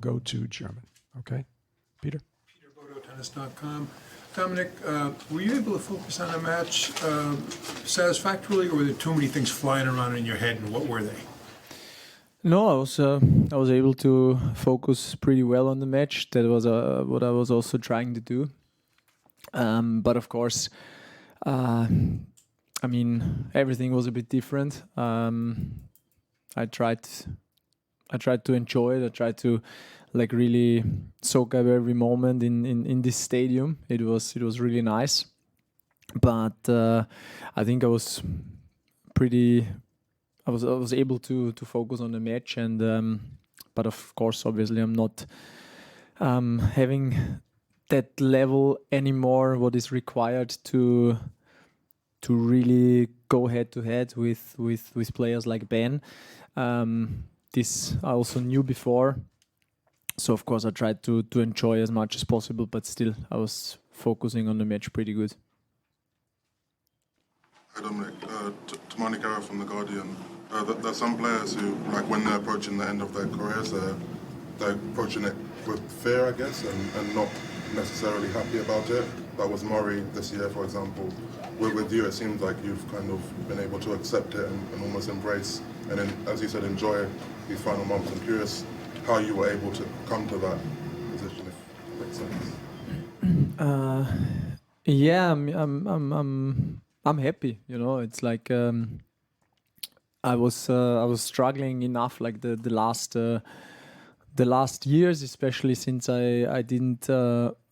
go to German. Okay, Peter? PeterBodoTennis.com. Dominic, were you able to focus on a match satisfactorily, or were there too many things flying around in your head, and what were they? No, I was able to focus pretty well on the match. That was what I was also trying to do. But of course, I mean, everything was a bit different. I tried to enjoy it. I tried to like really soak up every moment in this stadium. It was really nice. But I think I was able to focus on the match, and but of course, obviously, I'm not having that level anymore. What is required to really go head to head with players like Ben. This I also knew before, so of course I tried to enjoy as much as possible. But still, I was focusing on the match pretty good. Hi Dominic, Dominic Thiem from The Guardian. There's some players who, like when they're approaching the end of their careers, they're approaching it with fear, I guess, and not necessarily happy about it. That was Murray this year, for example. With you, it seems like you've kind of been able to accept it and almost embrace, and then, as you said, enjoy these final months. I'm curious how you were able to come to that position, if that makes sense. Yeah, I'm happy. You know, it's like I was struggling enough, like the last years, especially since I didn't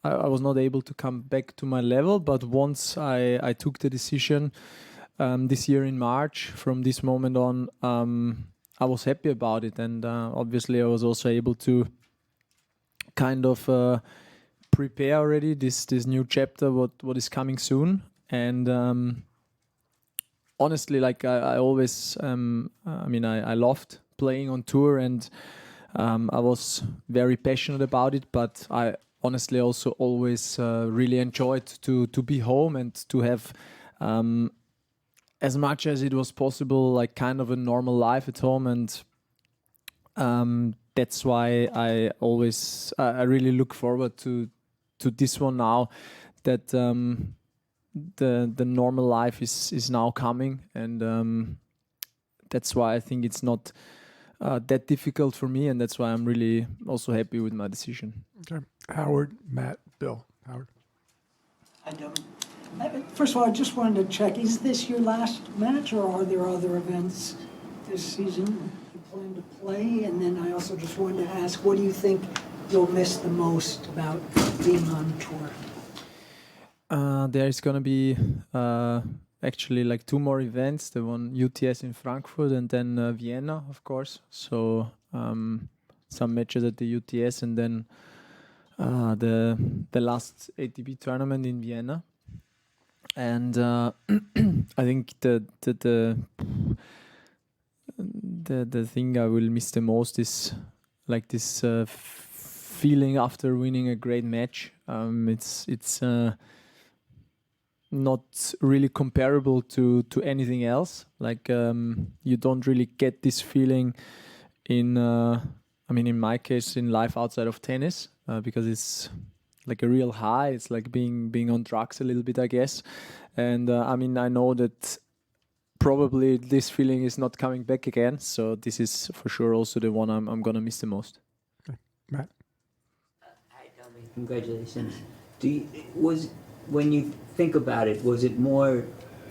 I was not able to come back to my level. But once I took the decision this year in March, from this moment on, I was happy about it, and obviously I was also able to kind of prepare already this new chapter, what is coming soon. And honestly, like I always, I loved playing on tour, and I was very passionate about it. But I honestly also always really enjoyed to be home and to have, as much as it was possible, like kind of a normal life at home. And that's why I always, I really look forward to this one now, that the normal life is now coming, and that's why I think it's not that difficult for me, and that's why I'm really also happy with my decision. Okay. Howard, Matt, Bill. Howard. I don't. First of all, I just wanted to check, is this your last match, or are there other events this season you plan to play? And then I also just wanted to ask, what do you think you'll miss the most about being on tour? There is going to be actually like 2 more events. The one UTS in Frankfurt, and then Vienna, of course. So some matches at the UTS, and then the last ATP tournament in Vienna. And I think the thing I will miss the most is like this feeling after winning a great match. It's not really comparable to anything else. Like you don't really get this feeling in in my case, in life outside of tennis, because it's like a real high. It's like being on drugs a little bit, I guess. And I know that probably this feeling is not coming back again. So this is for sure also the one I'm gonna miss the most. Okay. Matt. Hi, Tommy. Congratulations. When you think about it, was it more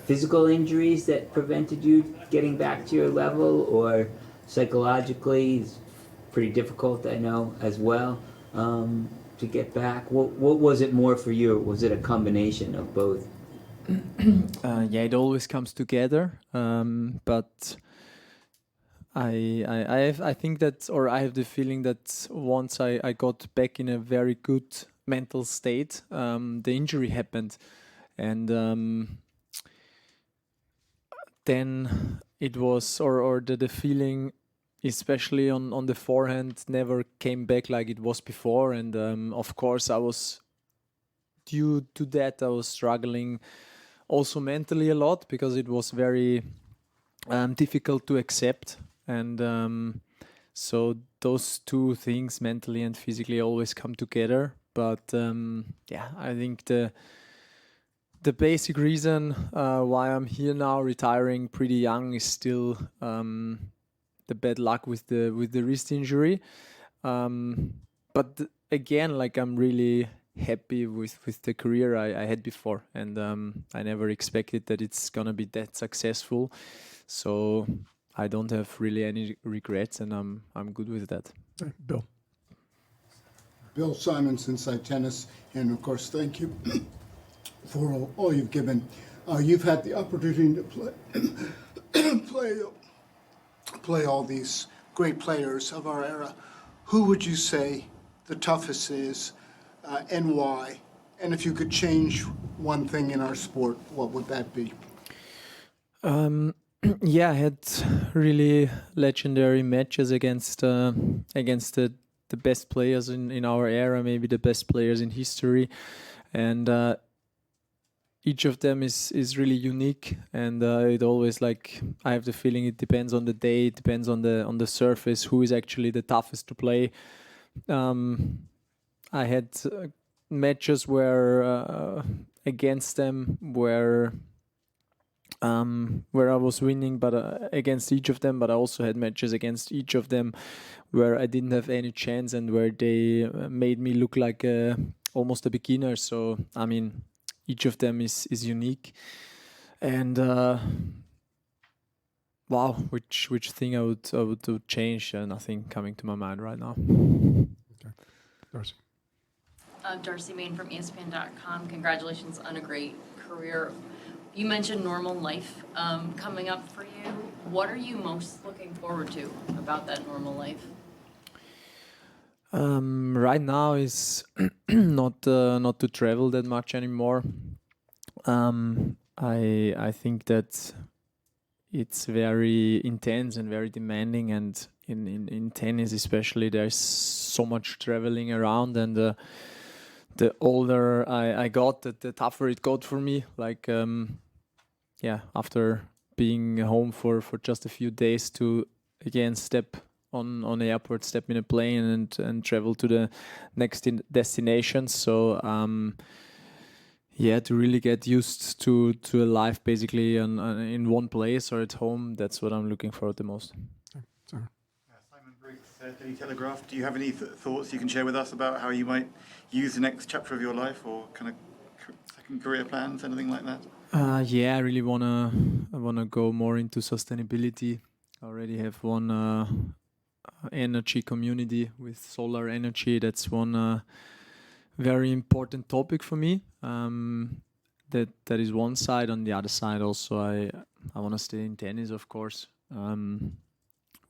physical injuries that prevented you getting back to your level, or psychologically? It's pretty difficult, I know, as well, to get back. What was it more for you? Was it a combination of both? Yeah, it always comes together. But I think that, or I have the feeling that once I got back in a very good mental state, the injury happened, and then it was, or the feeling, especially on the forehand, never came back like it was before. And of course, due to that, I was struggling also mentally a lot, because it was very difficult to accept. And so those two things, mentally and physically, always come together. But I think the basic reason why I'm here now, retiring pretty young, is still the bad luck with the wrist injury. But again, like, I'm really happy with the career I had before, and I never expected that it's gonna be that successful. So I don't have really any regrets, and I'm good with that. Okay, Bill. Bill Simons, Inside Tennis, and of course, thank you for all you've given. You've had the opportunity to play all these great players of our era. Who would you say the toughest is, and why? And if you could change one thing in our sport, what would that be? I had really legendary matches against the best players in our era, maybe the best players in history, and each of them is really unique, and it always, like, I have the feeling it depends on the day, it depends on the surface, who is actually the toughest to play. I had matches where against them where I was winning, but against each of them. But I also had matches against each of them where I didn't have any chance, and where they made me look like almost a beginner. So I mean, each of them is unique. And wow, which thing I would change? Nothing coming to my mind right now. Okay. Darcy. Darcy Main from ESPN.com. Congratulations on a great career. You mentioned normal life coming up for you. What are you most looking forward to about that normal life? Right now is not to travel that much anymore. I think that it's very intense and very demanding, and in tennis especially, there's so much traveling around, and the older I got, the tougher it got for me. Like after being home for just a few days, to again step on the airport, step in a plane, and travel to the next destination. So to really get used to a life basically in one place or at home, that's what I'm looking for the most. Okay. Sorry. Simon Briggs, Daily Telegraph. Do you have any thoughts you can share with us about how you might use the next chapter of your life, or kind of second career plans, anything like that? I really wanna go more into sustainability. I already have one energy community with solar energy. That's one very important topic for me. That is one side. On the other side, also I want to stay in tennis, of course.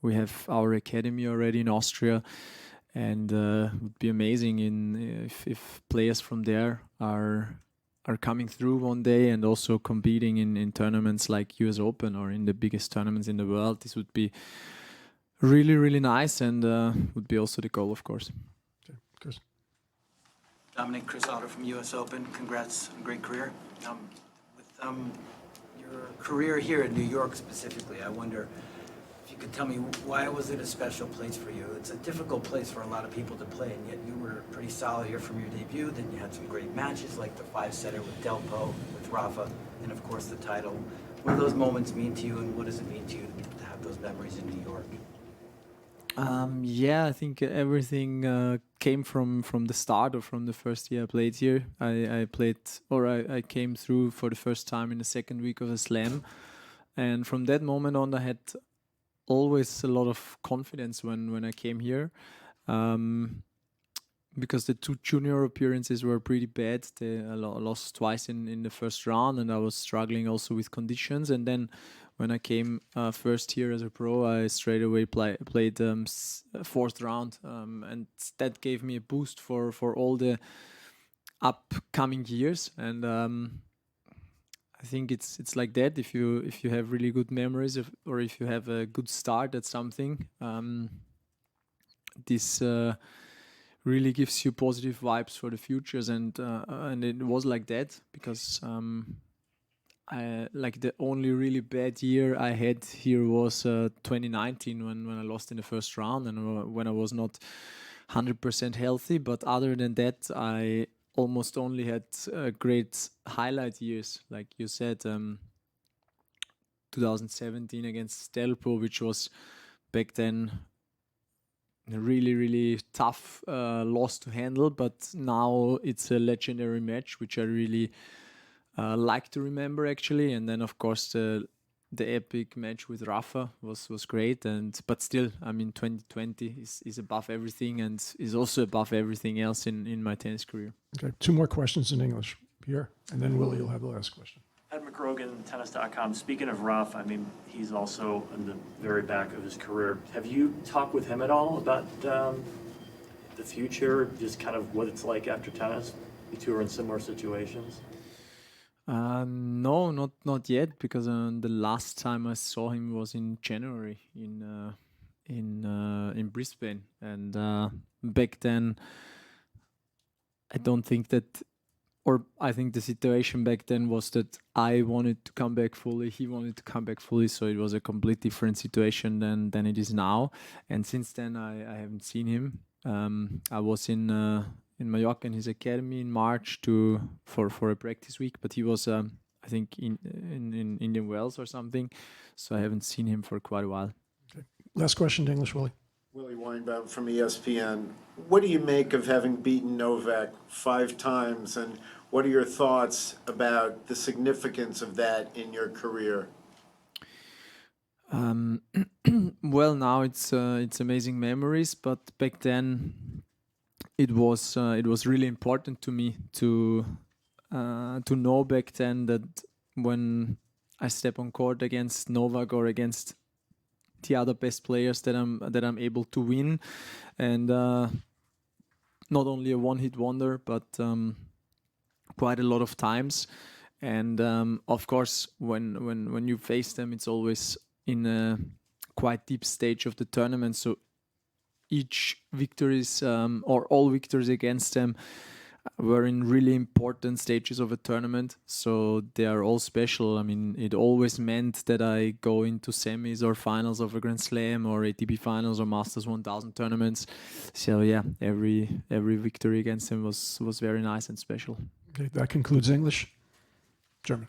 We have our academy already in Austria, and it would be amazing if players from there are coming through one day and also competing in tournaments like US Open or in the biggest tournaments in the world. This would be really, really nice, and would be also the goal, of course. Okay. Chris. Dominic, Chris Otter from US Open. Congrats on a great career. With your career here in New York specifically, I wonder if you could tell me, why was it a special place for you? It's a difficult place for a lot of people to play, and yet you were pretty solid here from your debut. Then you had some great matches, like the 5-setter with Delpo, with Rafa, and of course the title. What do those moments mean to you, and what does it mean to you to have those memories in New York? I think everything came from the start, or from the first year I played here. I came through for the first time in the second week of a slam, and from that moment on, I had always a lot of confidence when I came here, because the two junior appearances were pretty bad. I lost twice in the first round, and I was struggling also with conditions. And then when I came first here as a pro, I straight away played fourth round, and that gave me a boost for all the upcoming years. And I think it's like that. If you have really good memories or if you have a good start at something, this really gives you positive vibes for the futures. And it was like that because like the only really bad year I had here was 2019 when I lost in the first round and when I was not 100% healthy. But other than that, I almost only had great highlight years, like you said. 2017 against Stelpo, which was back then a really, really tough loss to handle, but now it's a legendary match, which I really like to remember actually. And then of course the epic match with Rafa was great, but still, I mean, 2020 is above everything and is also above everything else in my tennis career. Okay, 2 more questions in English here, and then Willie, you'll have the last question. Ed McGrogan, tennis.com. Speaking of Rafa, I mean, he's also in the very back of his career. Have you talked with him at all about the future, just kind of what it's like after tennis? You two are in similar situations. No, not yet, because the last time I saw him was in January in Brisbane, and back then I don't think that. Or I think the situation back then was that I wanted to come back fully, he wanted to come back fully, so it was a complete different situation than it is now. And since then, I haven't seen him. I was in Mallorca in his academy in March for a practice week, but he was I think in Indian Wells or something, so I haven't seen him for quite a while. Okay. Last question to English, Willie. Willie Weinbaum from ESPN. What do you make of having beaten Novak 5 times, and what are your thoughts about the significance of that in your career? Well, now it's amazing memories, but back then it was really important to me to know back then that when I step on court against Novak or against the other best players that I'm able to win, and not only a one-hit wonder, but quite a lot of times. And of course, when you face them, it's always in a quite deep stage of the tournament. So each victories or all victories against them were in really important stages of a tournament, so they are all special. I mean, it always meant that I go into semis or finals of a Grand Slam or ATP finals or Masters 1000 tournaments. So yeah, every victory against them was very nice and special. Okay, that concludes English. German.